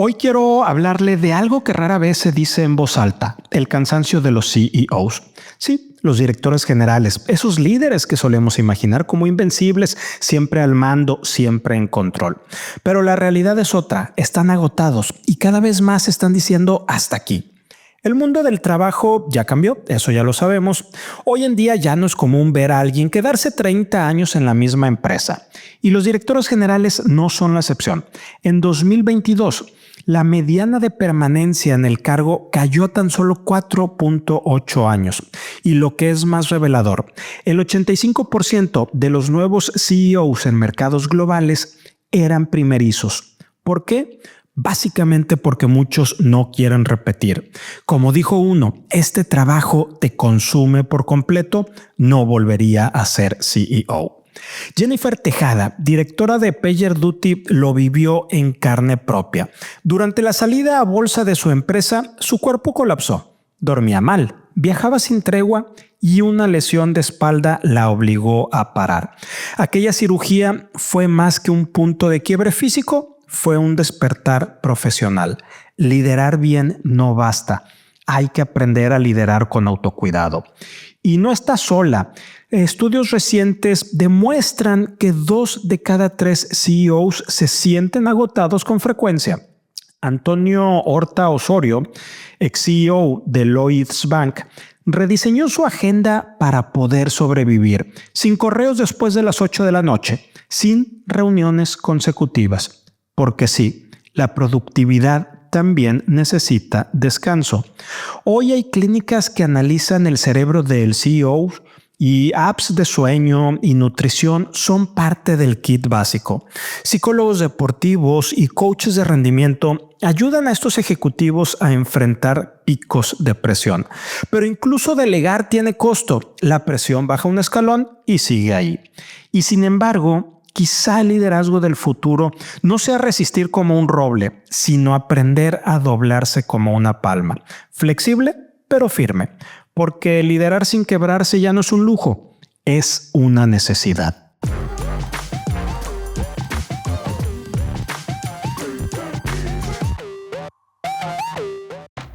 Hoy quiero hablarle de algo que rara vez se dice en voz alta, el cansancio de los CEOs. Sí, los directores generales, esos líderes que solemos imaginar como invencibles, siempre al mando, siempre en control. Pero la realidad es otra, están agotados y cada vez más están diciendo hasta aquí. El mundo del trabajo ya cambió, eso ya lo sabemos. Hoy en día ya no es común ver a alguien quedarse 30 años en la misma empresa. Y los directores generales no son la excepción. En 2022, la mediana de permanencia en el cargo cayó a tan solo 4.8 años. Y lo que es más revelador, el 85% de los nuevos CEOs en mercados globales eran primerizos. ¿Por qué? Básicamente porque muchos no quieren repetir. Como dijo uno, este trabajo te consume por completo, no volvería a ser CEO. Jennifer Tejada, directora de PagerDuty, lo vivió en carne propia. Durante la salida a bolsa de su empresa, su cuerpo colapsó. Dormía mal, viajaba sin tregua y una lesión de espalda la obligó a parar. Aquella cirugía fue más que un punto de quiebre físico, fue un despertar profesional. Liderar bien no basta. Hay que aprender a liderar con autocuidado. Y no está sola. Estudios recientes demuestran que 2 de cada 3 CEOs se sienten agotados con frecuencia. Antonio Horta Osorio, ex CEO de Lloyds Bank, rediseñó su agenda para poder sobrevivir, sin correos después de las 8 de la noche, sin reuniones consecutivas. Porque sí, la productividad también necesita descanso. Hoy hay clínicas que analizan el cerebro del CEO y apps de sueño y nutrición son parte del kit básico. Psicólogos deportivos y coaches de rendimiento ayudan a estos ejecutivos a enfrentar picos de presión. Pero incluso delegar tiene costo. La presión baja un escalón y sigue ahí. Y sin embargo, quizá el liderazgo del futuro no sea resistir como un roble, sino aprender a doblarse como una palma. Flexible, pero firme. Porque liderar sin quebrarse ya no es un lujo, es una necesidad.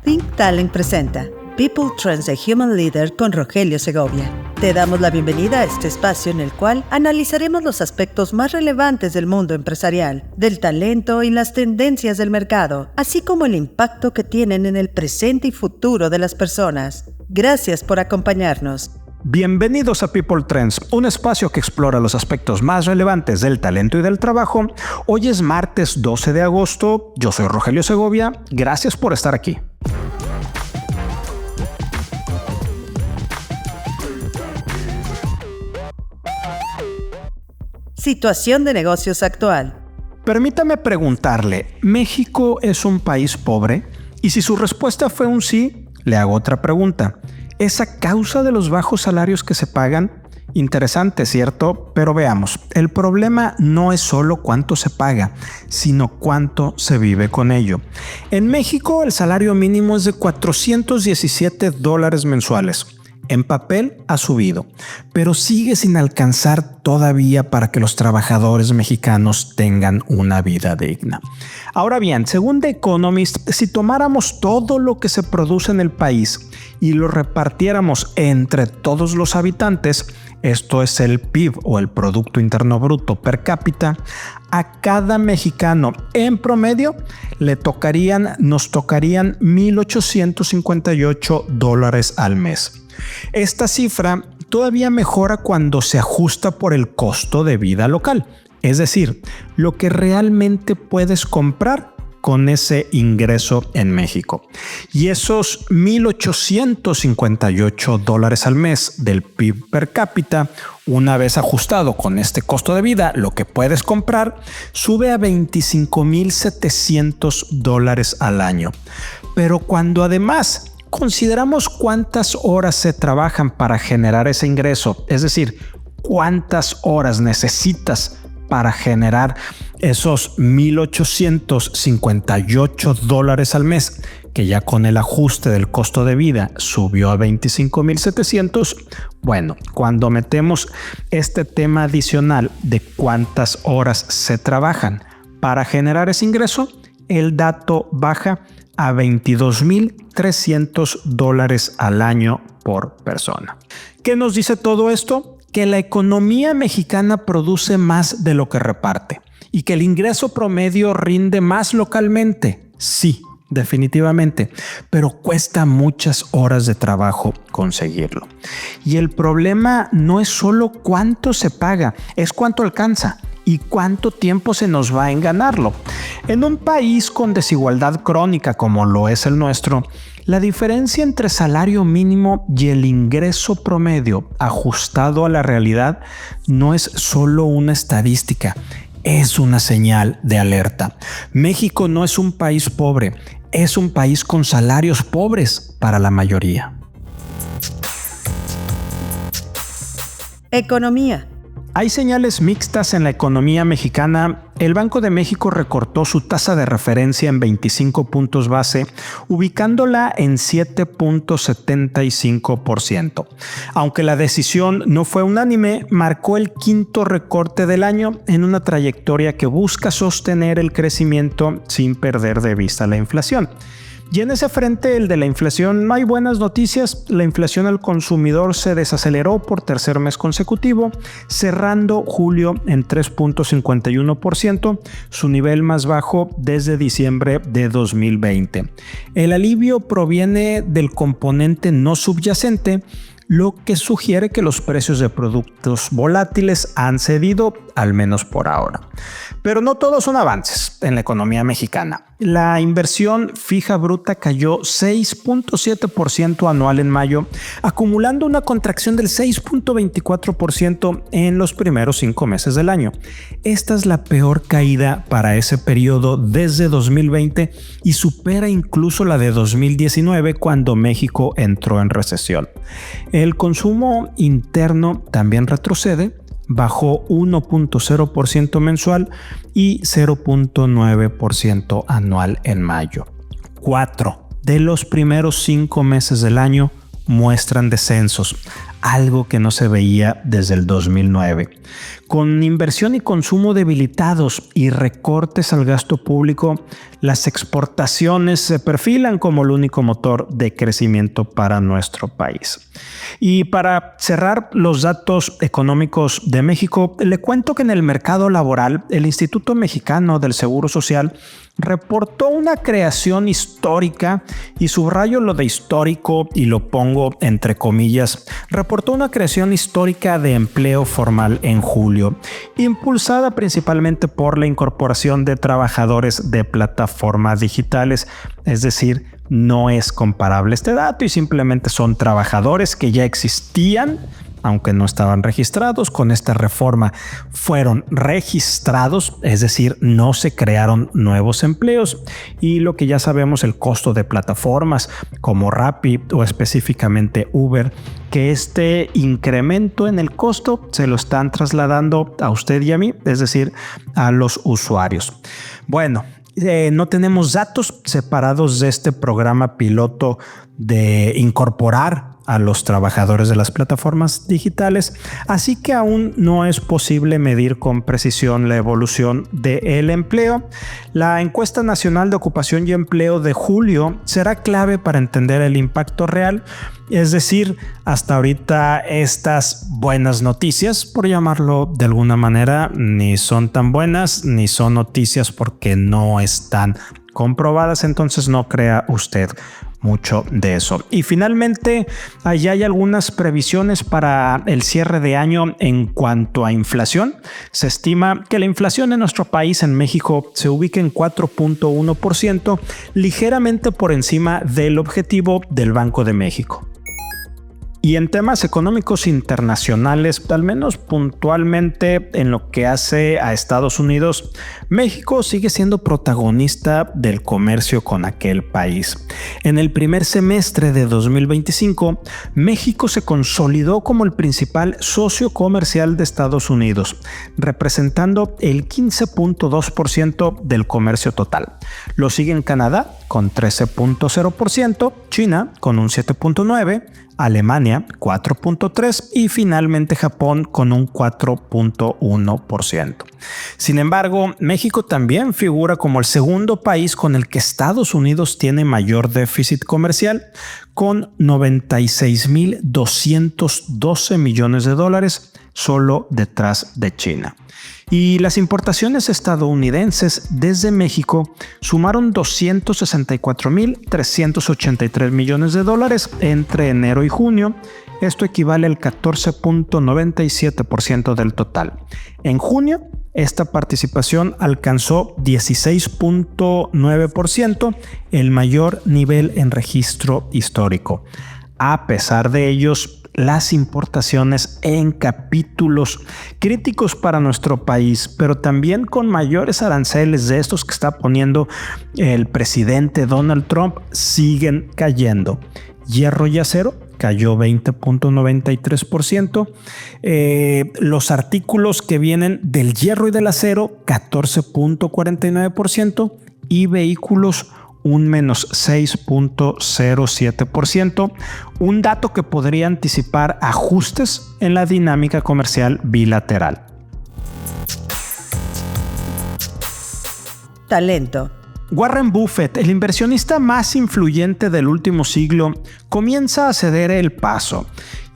Think Talent presenta People Trends the Human Leader con Rogelio Segovia. Te damos la bienvenida a este espacio en el cual analizaremos los aspectos más relevantes del mundo empresarial, del talento y las tendencias del mercado, así como el impacto que tienen en el presente y futuro de las personas. Gracias por acompañarnos. Bienvenidos a People Trends, un espacio que explora los aspectos más relevantes del talento y del trabajo. Hoy es martes 12 de agosto, yo soy Rogelio Segovia, gracias por estar aquí. Situación de negocios actual. Permítame preguntarle, ¿México es un país pobre? Y si su respuesta fue un sí, le hago otra pregunta. ¿Es a causa de los bajos salarios que se pagan? Interesante, ¿cierto? Pero veamos, el problema no es solo cuánto se paga, sino cuánto se vive con ello. En México, el salario mínimo es de $417 mensuales. En papel ha subido, pero sigue sin alcanzar todavía para que los trabajadores mexicanos tengan una vida digna. Ahora bien, según The Economist, si tomáramos todo lo que se produce en el país y lo repartiéramos entre todos los habitantes, esto es el PIB o el Producto Interno Bruto per cápita, a cada mexicano en promedio nos tocarían $1,858 al mes. Esta cifra todavía mejora cuando se ajusta por el costo de vida local, es decir, lo que realmente puedes comprar con ese ingreso en México. Y esos $1,858 al mes del PIB per cápita, una vez ajustado con este costo de vida, lo que puedes comprar sube a $25,700 al año. Pero cuando además consideramos cuántas horas se trabajan para generar ese ingreso, es decir, cuántas horas necesitas para generar esos $1,858 al mes, que ya con el ajuste del costo de vida subió a $25,700. Bueno, cuando metemos este tema adicional de cuántas horas se trabajan para generar ese ingreso, el dato baja a $22,300 al año por persona. ¿Qué nos dice todo esto? Que la economía mexicana produce más de lo que reparte y que el ingreso promedio rinde más localmente. Sí, definitivamente, pero cuesta muchas horas de trabajo conseguirlo. Y el problema no es solo cuánto se paga, es cuánto alcanza y cuánto tiempo se nos va en ganarlo. En un país con desigualdad crónica como lo es el nuestro, la diferencia entre salario mínimo y el ingreso promedio ajustado a la realidad no es solo una estadística, es una señal de alerta. México no es un país pobre, es un país con salarios pobres para la mayoría. Economía. Hay señales mixtas en la economía mexicana. El Banco de México recortó su tasa de referencia en 25 puntos base, ubicándola en 7.75%. Aunque la decisión no fue unánime, marcó el quinto recorte del año en una trayectoria que busca sostener el crecimiento sin perder de vista la inflación. Y en ese frente, el de la inflación, no hay buenas noticias. La inflación al consumidor se desaceleró por tercer mes consecutivo, cerrando julio en 3.51%, su nivel más bajo desde diciembre de 2020. El alivio proviene del componente no subyacente, lo que sugiere que los precios de productos volátiles han cedido, al menos por ahora. Pero no todos son avances en la economía mexicana. La inversión fija bruta cayó 6.7% anual en mayo, acumulando una contracción del 6.24% en los primeros 5 meses del año. Esta es la peor caída para ese periodo desde 2020 y supera incluso la de 2019 cuando México entró en recesión. El consumo interno también retrocede, bajó 1.0% mensual y 0.9% anual en mayo. 4 de los primeros 5 meses del año muestran descensos, algo que no se veía desde el 2009. Con inversión y consumo debilitados y recortes al gasto público, las exportaciones se perfilan como el único motor de crecimiento para nuestro país. Y para cerrar los datos económicos de México, le cuento que en el mercado laboral, el Instituto Mexicano del Seguro Social reportó una creación histórica, y subrayo lo de histórico y lo pongo entre comillas, reportó una creación histórica de empleo formal en julio, impulsada principalmente por la incorporación de trabajadores de plataformas digitales, es decir, no es comparable este dato y simplemente son trabajadores que ya existían, aunque no estaban registrados. Con esta reforma fueron registrados, es decir, no se crearon nuevos empleos. Y lo que ya sabemos, el costo de plataformas como Rappi o específicamente Uber, que este incremento en el costo se lo están trasladando a usted y a mí, es decir, a los usuarios. Bueno, no tenemos datos separados de este programa piloto de incorporar a los trabajadores de las plataformas digitales, así que aún no es posible medir con precisión la evolución del empleo. La encuesta nacional de ocupación y empleo de julio será clave para entender el impacto real, es decir, hasta ahorita estas buenas noticias, por llamarlo de alguna manera, ni son tan buenas ni son noticias porque no están comprobadas, entonces no crea usted mucho de eso. Y finalmente, allá hay algunas previsiones para el cierre de año en cuanto a inflación. Se estima que la inflación en nuestro país, en México, se ubica en 4.1%, ligeramente por encima del objetivo del Banco de México. Y en temas económicos internacionales, al menos puntualmente en lo que hace a Estados Unidos, México sigue siendo protagonista del comercio con aquel país. En el primer semestre de 2025, México se consolidó como el principal socio comercial de Estados Unidos, representando el 15.2% del comercio total. Lo sigue en Canadá con 13.0%, China con un 7.9%, Alemania 4.3% y finalmente Japón con un 4.1%. Sin embargo, México también figura como el segundo país con el que Estados Unidos tiene mayor déficit comercial, con 96.212 millones de dólares, solo detrás de China. Y las importaciones estadounidenses desde México sumaron 264.383 millones de dólares entre enero y junio. Esto equivale al 14.97% del total. En junio, esta participación alcanzó 16.9%, el mayor nivel en registro histórico. A pesar de ellos, las importaciones en capítulos críticos para nuestro país, pero también con mayores aranceles de estos que está poniendo el presidente Donald Trump, siguen cayendo. Hierro y acero cayó 20.93%. Los artículos que vienen del hierro y del acero, 14.49%. Y vehículos, un menos 6.07%, un dato que podría anticipar ajustes en la dinámica comercial bilateral. Talento. Warren Buffett, el inversionista más influyente del último siglo, comienza a ceder el paso.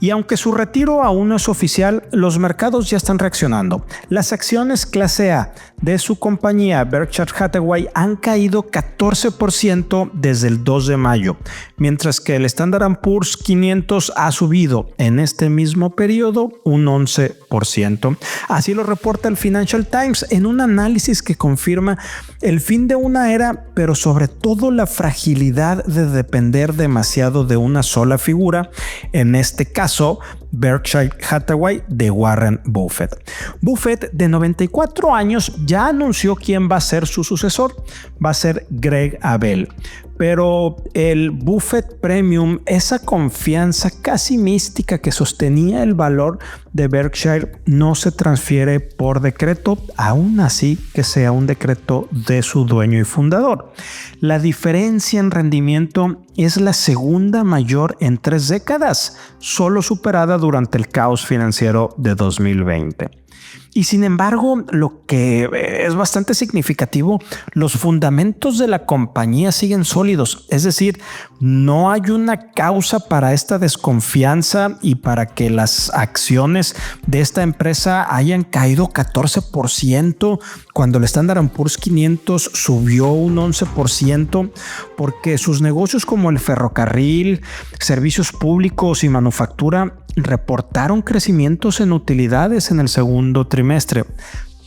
Y aunque su retiro aún no es oficial, los mercados ya están reaccionando. Las acciones clase A de su compañía Berkshire Hathaway han caído 14% desde el 2 de mayo, mientras que el Standard & Poor's 500 ha subido en este mismo periodo un 11%. Así lo reporta el Financial Times en un análisis que confirma el fin de una era, pero sobre todo la fragilidad de depender demasiado de una sola figura, en este caso Berkshire Hathaway de Warren Buffett. Buffett, de 94 años, ya anunció quién va a ser su sucesor. Va a ser Greg Abel. Pero el Buffett Premium, esa confianza casi mística que sostenía el valor de Berkshire, no se transfiere por decreto, aún así que sea un decreto de su dueño y fundador. La diferencia en rendimiento es la segunda mayor en 3 décadas, solo superada durante el caos financiero de 2020. Y sin embargo, lo que es bastante significativo, los fundamentos de la compañía siguen sólidos. Es decir, no hay una causa para esta desconfianza y para que las acciones de esta empresa hayan caído 14% cuando el Standard & Poor's 500 subió un 11%, porque sus negocios como el ferrocarril, servicios públicos y manufactura reportaron crecimientos en utilidades en el segundo trimestre,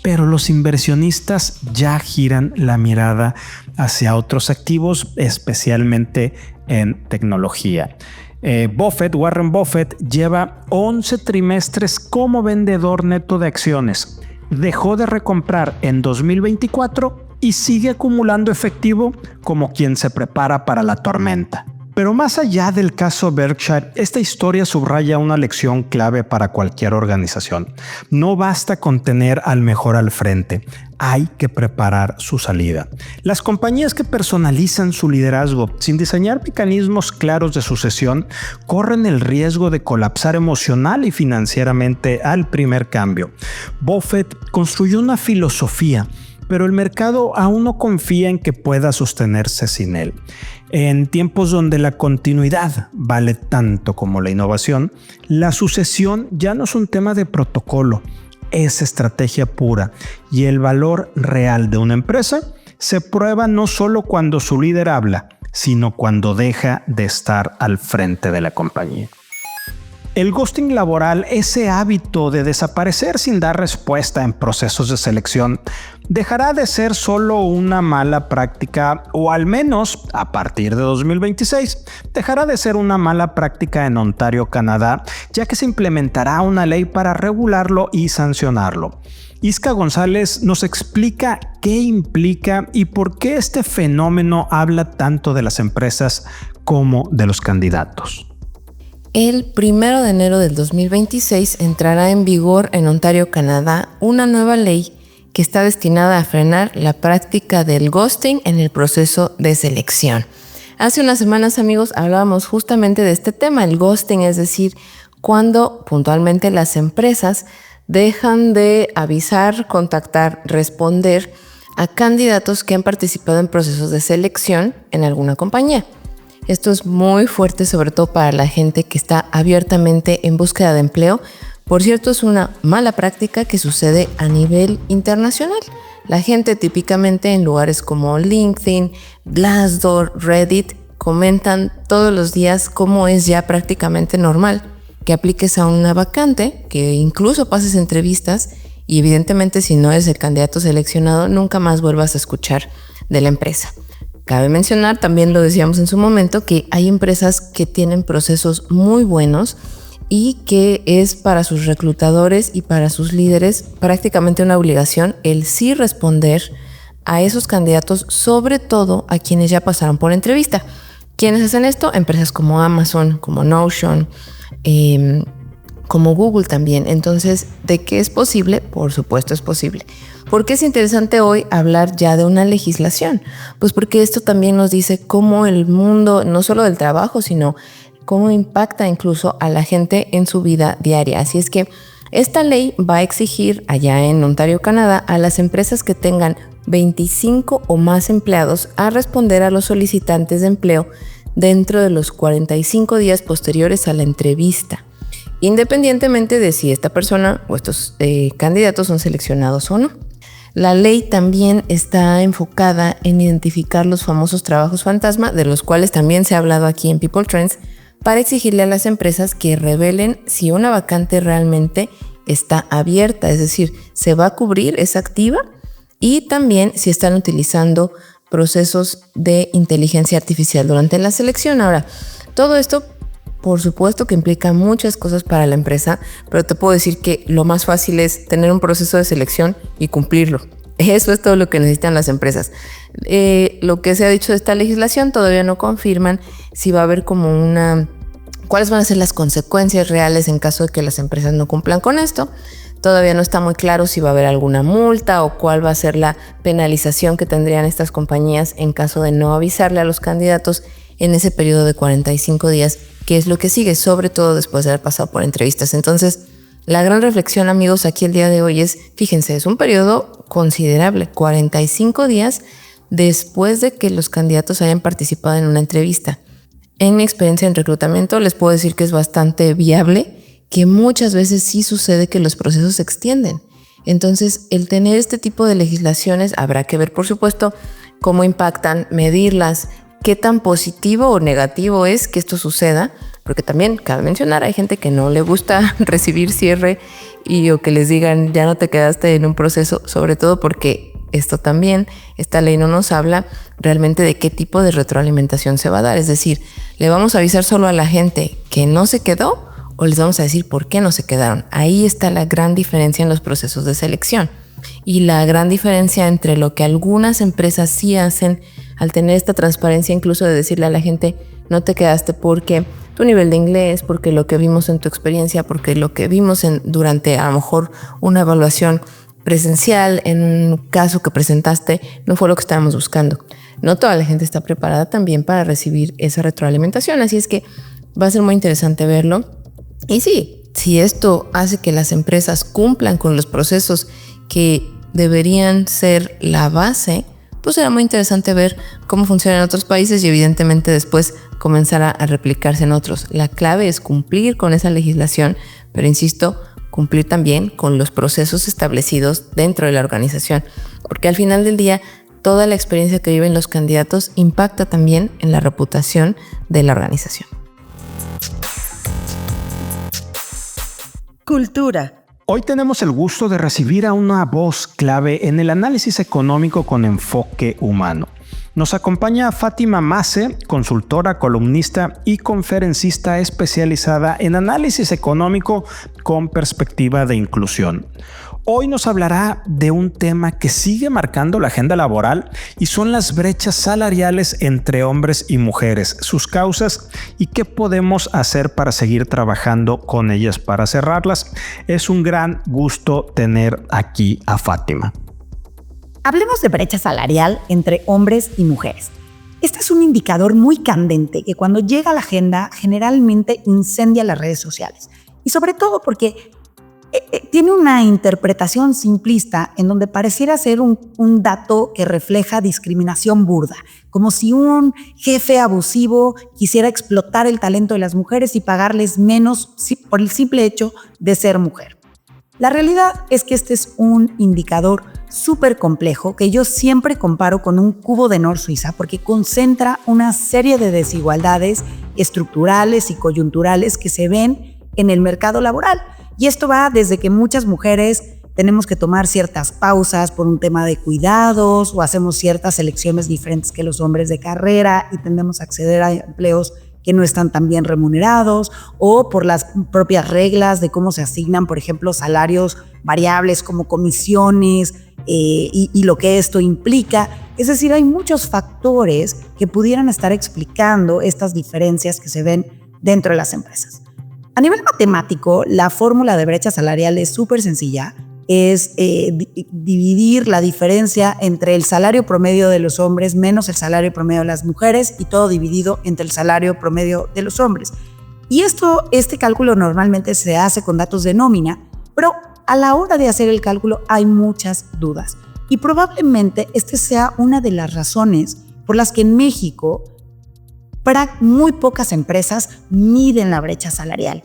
pero los inversionistas ya giran la mirada hacia otros activos, especialmente en tecnología. Warren Buffett lleva 11 trimestres como vendedor neto de acciones. Dejó de recomprar en 2024 y sigue acumulando efectivo como quien se prepara para la tormenta. Pero más allá del caso Berkshire, esta historia subraya una lección clave para cualquier organización. No basta con tener al mejor al frente, hay que preparar su salida. Las compañías que personalizan su liderazgo sin diseñar mecanismos claros de sucesión corren el riesgo de colapsar emocional y financieramente al primer cambio. Buffett construyó una filosofía, pero el mercado aún no confía en que pueda sostenerse sin él. En tiempos donde la continuidad vale tanto como la innovación, la sucesión ya no es un tema de protocolo, es estrategia pura, y el valor real de una empresa se prueba no solo cuando su líder habla, sino cuando deja de estar al frente de la compañía. El ghosting laboral, ese hábito de desaparecer sin dar respuesta en procesos de selección, dejará de ser solo una mala práctica, o al menos a partir de 2026, dejará de ser una mala práctica en Ontario, Canadá, ya que se implementará una ley para regularlo y sancionarlo. Isca González nos explica qué implica y por qué este fenómeno habla tanto de las empresas como de los candidatos. El 1 de enero del 2026 entrará en vigor en Ontario, Canadá, una nueva ley que está destinada a frenar la práctica del ghosting en el proceso de selección. Hace unas semanas, amigos, hablábamos justamente de este tema, el ghosting, es decir, cuando puntualmente las empresas dejan de avisar, contactar, responder a candidatos que han participado en procesos de selección en alguna compañía. Esto es muy fuerte, sobre todo para la gente que está abiertamente en búsqueda de empleo. Por cierto, es una mala práctica que sucede a nivel internacional. La gente típicamente en lugares como LinkedIn, Glassdoor, Reddit, comentan todos los días cómo es ya prácticamente normal que apliques a una vacante, que incluso pases entrevistas y evidentemente si no eres el candidato seleccionado, nunca más vuelvas a escuchar de la empresa. Cabe mencionar, también lo decíamos en su momento, que hay empresas que tienen procesos muy buenos y que es para sus reclutadores y para sus líderes prácticamente una obligación el sí responder a esos candidatos, sobre todo a quienes ya pasaron por entrevista. ¿Quiénes hacen esto? Empresas como Amazon, como Notion, como Google también. Entonces, ¿de qué es posible? Por supuesto es posible. ¿Por qué es interesante hoy hablar ya de una legislación? Pues porque esto también nos dice cómo el mundo, no solo del trabajo, sino cómo impacta incluso a la gente en su vida diaria. Así es que esta ley va a exigir allá en Ontario, Canadá, a las empresas que tengan 25 o más empleados a responder a los solicitantes de empleo dentro de los 45 días posteriores a la entrevista, independientemente de si esta persona o estos candidatos son seleccionados o no. La ley también está enfocada en identificar los famosos trabajos fantasma, de los cuales también se ha hablado aquí en People Trends, para exigirle a las empresas que revelen si una vacante realmente está abierta, es decir, se va a cubrir, es activa, y también si están utilizando procesos de inteligencia artificial durante la selección. Ahora, todo esto, por supuesto que implica muchas cosas para la empresa, pero te puedo decir que lo más fácil es tener un proceso de selección y cumplirlo. Eso es todo lo que necesitan las empresas. Lo que se ha dicho de esta legislación todavía no confirman si va a haber como cuáles van a ser las consecuencias reales en caso de que las empresas no cumplan con esto. Todavía no está muy claro si va a haber alguna multa o cuál va a ser la penalización que tendrían estas compañías en caso de no avisarle a los candidatos en ese periodo de 45 días, que es lo que sigue, sobre todo después de haber pasado por entrevistas. Entonces, la gran reflexión, amigos, aquí el día de hoy es, fíjense, es un periodo considerable, 45 días después de que los candidatos hayan participado en una entrevista. En mi experiencia en reclutamiento les puedo decir que es bastante viable, que muchas veces sí sucede que los procesos se extienden. Entonces, el tener este tipo de legislaciones, habrá que ver, por supuesto, cómo impactan, medirlas, qué tan positivo o negativo es que esto suceda, porque también cabe mencionar, hay gente que no le gusta recibir cierre o que les digan ya no te quedaste en un proceso, sobre todo porque esto también, esta ley no nos habla realmente de qué tipo de retroalimentación se va a dar. Es decir, ¿le vamos a avisar solo a la gente que no se quedó o les vamos a decir por qué no se quedaron? Ahí está la gran diferencia en los procesos de selección y la gran diferencia entre lo que algunas empresas sí hacen al tener esta transparencia, incluso de decirle a la gente no te quedaste porque tu nivel de inglés, porque lo que vimos en tu experiencia, porque lo que vimos durante a lo mejor una evaluación presencial, en un caso que presentaste, no fue lo que estábamos buscando. No toda la gente está preparada también para recibir esa retroalimentación, así es que va a ser muy interesante verlo. Y sí, si esto hace que las empresas cumplan con los procesos que deberían ser la base, pues será muy interesante ver cómo funciona en otros países y evidentemente después comenzar a replicarse en otros. La clave es cumplir con esa legislación, pero insisto, cumplir también con los procesos establecidos dentro de la organización, porque al final del día toda la experiencia que viven los candidatos impacta también en la reputación de la organización. Cultura. Hoy tenemos el gusto de recibir a una voz clave en el análisis económico con enfoque humano. Nos acompaña Fátima Mace, consultora, columnista y conferencista especializada en análisis económico con perspectiva de inclusión. Hoy nos hablará de un tema que sigue marcando la agenda laboral y son las brechas salariales entre hombres y mujeres, sus causas y qué podemos hacer para seguir trabajando con ellas para cerrarlas. Es un gran gusto tener aquí a Fátima. Hablemos de brecha salarial entre hombres y mujeres. Este es un indicador muy candente que cuando llega a la agenda generalmente incendia las redes sociales. Y sobre todo porque tiene una interpretación simplista en donde pareciera ser un dato que refleja discriminación burda, como si un jefe abusivo quisiera explotar el talento de las mujeres y pagarles menos por el simple hecho de ser mujer. La realidad es que este es un indicador súper complejo que yo siempre comparo con un cubo de Nor Suiza porque concentra una serie de desigualdades estructurales y coyunturales que se ven en el mercado laboral. Y esto va desde que muchas mujeres tenemos que tomar ciertas pausas por un tema de cuidados o hacemos ciertas elecciones diferentes que los hombres de carrera y tendemos a acceder a empleos que no están tan bien remunerados o por las propias reglas de cómo se asignan, por ejemplo, salarios variables como comisiones y lo que esto implica. Es decir, hay muchos factores que pudieran estar explicando estas diferencias que se ven dentro de las empresas. A nivel matemático, la fórmula de brecha salarial es súper sencilla. Es dividir la diferencia entre el salario promedio de los hombres menos el salario promedio de las mujeres y todo dividido entre el salario promedio de los hombres. Y este cálculo normalmente se hace con datos de nómina, pero a la hora de hacer el cálculo hay muchas dudas. Y probablemente esta sea una de las razones por las que en México muy pocas empresas miden la brecha salarial.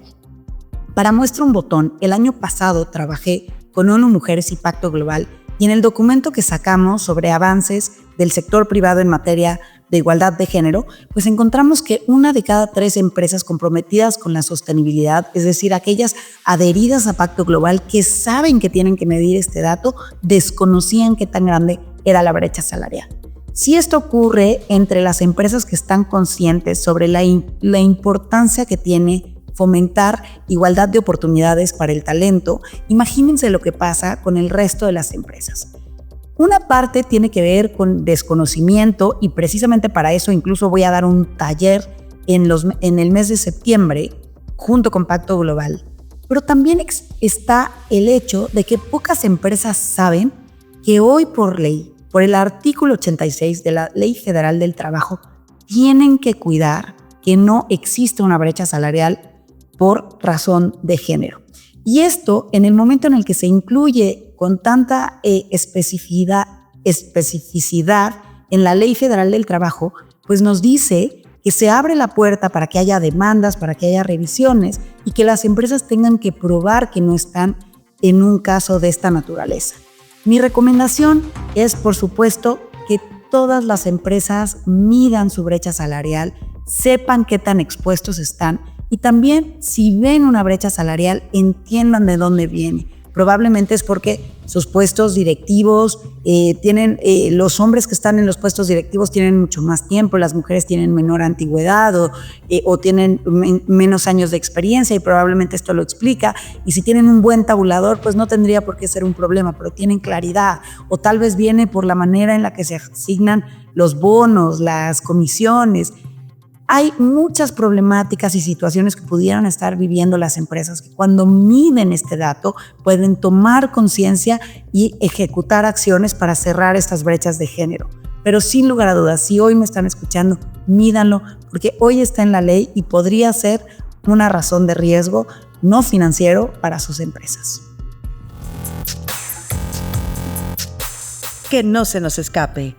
Para muestra un botón, el año pasado trabajé con ONU Mujeres y Pacto Global y en el documento que sacamos sobre avances del sector privado en materia de igualdad de género, pues encontramos que 1 de cada 3 empresas comprometidas con la sostenibilidad, es decir, aquellas adheridas a Pacto Global que saben que tienen que medir este dato, desconocían qué tan grande era la brecha salarial. Si esto ocurre entre las empresas que están conscientes sobre la importancia que tiene fomentar igualdad de oportunidades para el talento, imagínense lo que pasa con el resto de las empresas. Una parte tiene que ver con desconocimiento y precisamente para eso incluso voy a dar un taller en el mes de septiembre junto con Pacto Global. Pero también está el hecho de que pocas empresas saben que hoy por ley, por el artículo 86 de la Ley Federal del Trabajo, tienen que cuidar que no exista una brecha salarial por razón de género. Y esto, en el momento en el que se incluye con tanta especificidad en la Ley Federal del Trabajo, pues nos dice que se abre la puerta para que haya demandas, para que haya revisiones y que las empresas tengan que probar que no están en un caso de esta naturaleza. Mi recomendación es, por supuesto, que todas las empresas midan su brecha salarial, sepan qué tan expuestos están y también, si ven una brecha salarial, entiendan de dónde viene. Probablemente es porque sus puestos directivos los hombres que están en los puestos directivos tienen mucho más tiempo, las mujeres tienen menor antigüedad o tienen menos años de experiencia y probablemente esto lo explica. Y si tienen un buen tabulador, pues no tendría por qué ser un problema, pero tienen claridad. O tal vez viene por la manera en la que se asignan los bonos, las comisiones. Hay muchas problemáticas y situaciones que pudieran estar viviendo las empresas que cuando miden este dato pueden tomar conciencia y ejecutar acciones para cerrar estas brechas de género. Pero sin lugar a dudas, si hoy me están escuchando, mídanlo, porque hoy está en la ley y podría ser una razón de riesgo no financiero para sus empresas. Que no se nos escape.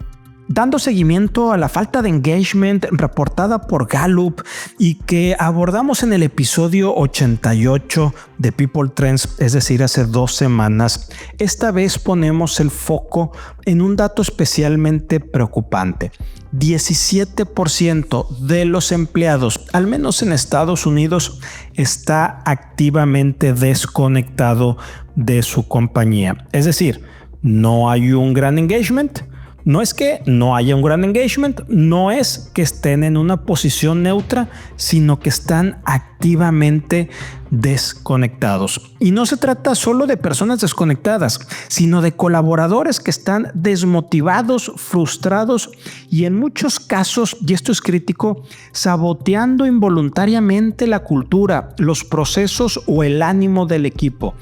Dando seguimiento a la falta de engagement reportada por Gallup y que abordamos en el episodio 88 de People Trends, es decir, hace 2 semanas, esta vez ponemos el foco en un dato especialmente preocupante. 17% de los empleados, al menos en Estados Unidos, está activamente desconectado de su compañía. Es decir, no hay un gran engagement. No es que no haya un gran engagement, no es que estén en una posición neutra, sino que están activamente desconectados. Y no se trata solo de personas desconectadas, sino de colaboradores que están desmotivados, frustrados y en muchos casos, y esto es crítico, saboteando involuntariamente la cultura, los procesos o el ánimo del equipo.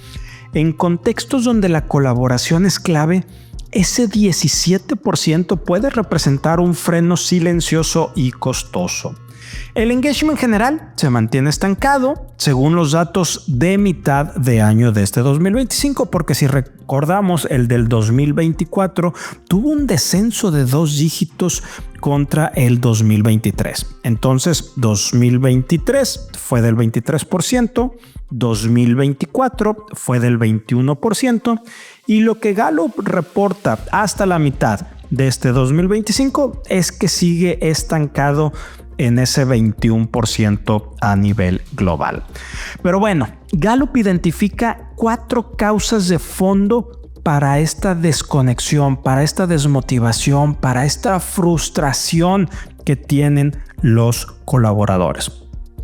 En contextos donde la colaboración es clave, ese 17% puede representar un freno silencioso y costoso. El engagement general se mantiene estancado según los datos de mitad de año de este 2025, porque si recordamos el del 2024 tuvo un descenso de 2 dígitos contra el 2023. Entonces 2023 fue del 23%, 2024 fue del 21% y lo que Gallup reporta hasta la mitad de este 2025 es que sigue estancado en ese 21% a nivel global. Pero bueno, Gallup identifica 4 causas de fondo para esta desconexión, para esta desmotivación, para esta frustración que tienen los colaboradores.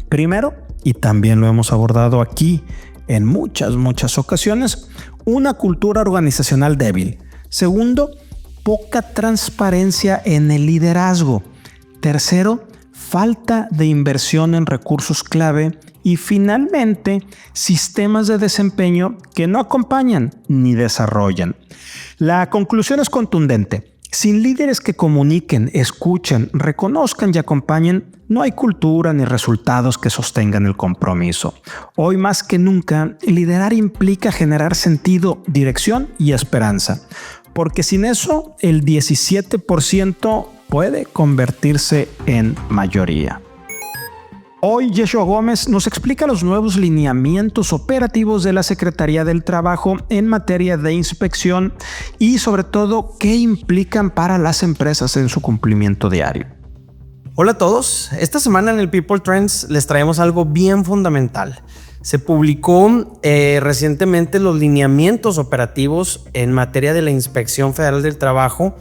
Primero, y también lo hemos abordado aquí en muchas ocasiones, una cultura organizacional débil. Segundo, poca transparencia en el liderazgo. Tercero, falta de inversión en recursos clave y finalmente sistemas de desempeño que no acompañan ni desarrollan. La conclusión es contundente. Sin líderes que comuniquen, escuchen, reconozcan y acompañen, no hay cultura ni resultados que sostengan el compromiso. Hoy más que nunca, liderar implica generar sentido, dirección y esperanza, porque sin eso el 17% puede convertirse en mayoría. Hoy Yeshua Gómez nos explica los nuevos lineamientos operativos de la Secretaría del Trabajo en materia de inspección y sobre todo qué implican para las empresas en su cumplimiento diario. Hola a todos, esta semana en el People Trends les traemos algo bien fundamental. Se publicó recientemente los lineamientos operativos en materia de la Inspección Federal del Trabajo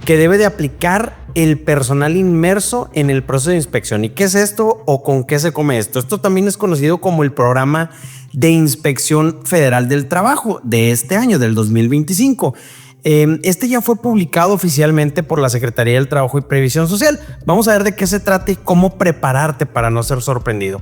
que debe de aplicar el personal inmerso en el proceso de inspección. ¿Y qué es esto o con qué se come esto? Esto también es conocido como el Programa de Inspección Federal del Trabajo de este año, del 2025. Este ya fue publicado oficialmente por la Secretaría del Trabajo y Previsión Social. Vamos a ver de qué se trata y cómo prepararte para no ser sorprendido.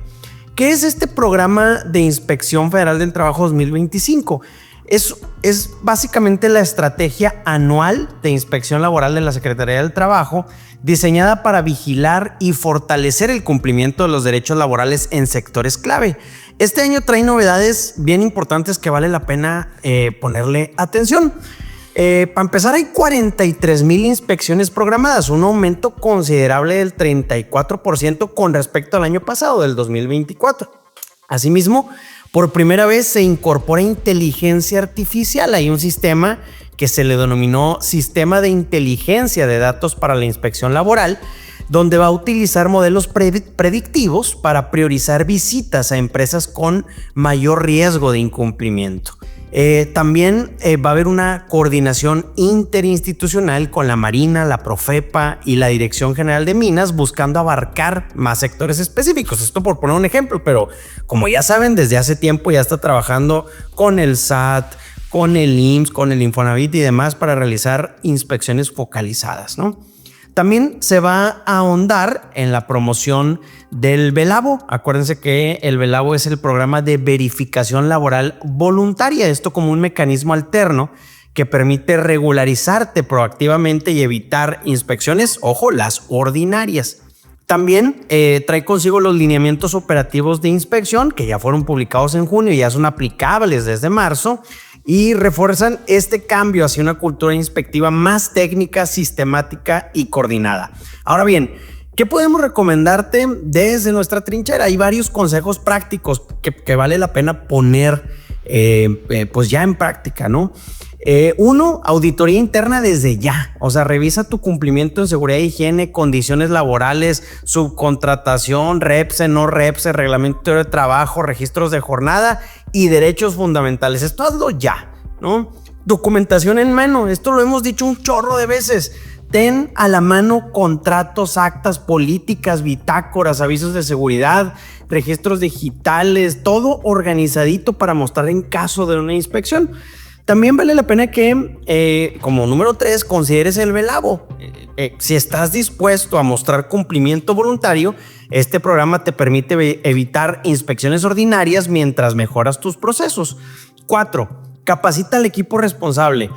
¿Qué es este Programa de Inspección Federal del Trabajo 2025? Es básicamente la estrategia anual de inspección laboral de la Secretaría del Trabajo, diseñada para vigilar y fortalecer el cumplimiento de los derechos laborales en sectores clave. Este año trae novedades bien importantes que vale la pena ponerle atención. Para empezar, hay 43,000 inspecciones programadas, un aumento considerable del 34% con respecto al año pasado, del 2024. Asimismo, por primera vez se incorpora inteligencia artificial. Hay un sistema que se le denominó Sistema de Inteligencia de Datos para la Inspección Laboral, donde va a utilizar modelos predictivos para priorizar visitas a empresas con mayor riesgo de incumplimiento. También va a haber una coordinación interinstitucional con la Marina, la Profepa y la Dirección General de Minas, buscando abarcar más sectores específicos. Esto por poner un ejemplo, pero como ya saben, desde hace tiempo ya está trabajando con el SAT, con el IMSS, con el Infonavit y demás para realizar inspecciones focalizadas, ¿no? También se va a ahondar en la promoción del VELAVO. Acuérdense que el VELAVO es el programa de verificación laboral voluntaria. Esto como un mecanismo alterno que permite regularizarte proactivamente y evitar inspecciones, ojo, las ordinarias. También trae consigo los lineamientos operativos de inspección que ya fueron publicados en junio y ya son aplicables desde marzo y refuerzan este cambio hacia una cultura inspectiva más técnica, sistemática y coordinada. Ahora bien, ¿qué podemos recomendarte desde nuestra trinchera? Hay varios consejos prácticos que vale la pena poner pues ya en práctica, ¿no? Uno, auditoría interna desde ya. O sea, revisa tu cumplimiento en seguridad e higiene, condiciones laborales, subcontratación, REPSE, no REPSE, reglamento de trabajo, registros de jornada y derechos fundamentales. Esto hazlo ya, ¿no? Documentación en mano. Esto lo hemos dicho un chorro de veces. Ten a la mano contratos, actas, políticas, bitácoras, avisos de seguridad, registros digitales, todo organizadito para mostrar en caso de una inspección. También vale la pena que, como número 3, consideres el VELAVO. Si estás dispuesto a mostrar cumplimiento voluntario, este programa te permite evitar inspecciones ordinarias mientras mejoras tus procesos. 4, capacita al equipo responsable.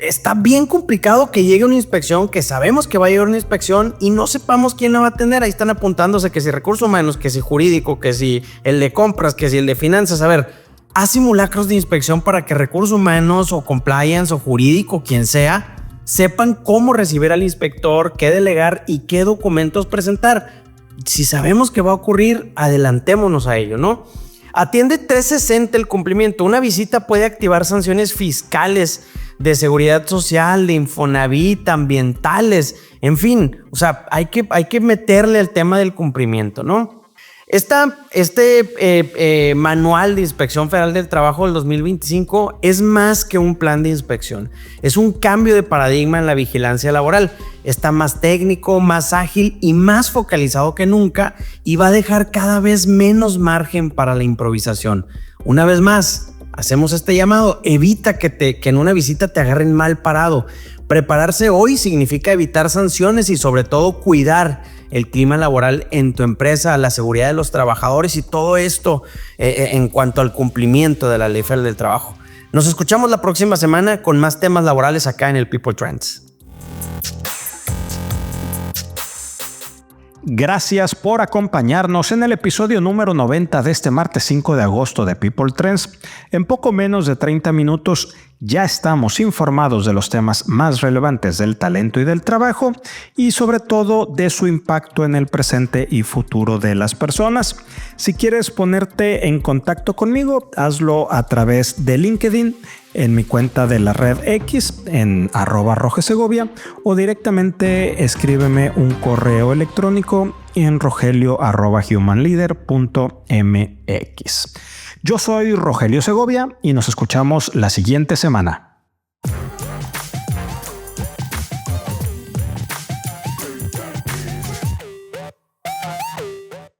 está bien complicado que llegue una inspección, que sabemos que va a llegar una inspección y no sepamos quién la va a atender. Ahí están apuntándose que si recursos humanos, que si jurídico, que si el de compras, que si el de finanzas. A ver, haz simulacros de inspección para que recursos humanos o compliance o jurídico, quien sea, sepan cómo recibir al inspector, qué delegar y qué documentos presentar. Si sabemos que va a ocurrir, adelantémonos a ello, ¿no? Atiende 360 el cumplimiento. Una visita puede activar sanciones fiscales, de seguridad social, de Infonavit, ambientales, en fin. O sea, hay que meterle el tema del cumplimiento, ¿no? Este manual de Inspección Federal del Trabajo del 2025 es más que un plan de inspección. Es un cambio de paradigma en la vigilancia laboral. Está más técnico, más ágil y más focalizado que nunca y va a dejar cada vez menos margen para la improvisación. Una vez más, hacemos este llamado. Evita que en una visita te agarren mal parado. Prepararse hoy significa evitar sanciones y sobre todo cuidar el clima laboral en tu empresa, la seguridad de los trabajadores y todo esto en cuanto al cumplimiento de la Ley Federal del Trabajo. Nos escuchamos la próxima semana con más temas laborales acá en el People Trends. Gracias por acompañarnos en el episodio número 90 de este martes 5 de agosto de People Trends. En poco menos de 30 minutos ya estamos informados de los temas más relevantes del talento y del trabajo y sobre todo de su impacto en el presente y futuro de las personas. Si quieres ponerte en contacto conmigo, hazlo a través de LinkedIn, en mi cuenta de la red X, en @rogesegovia, o directamente escríbeme un correo electrónico en rogelio@humanleader.mx. Yo soy Rogelio Segovia y nos escuchamos la siguiente semana.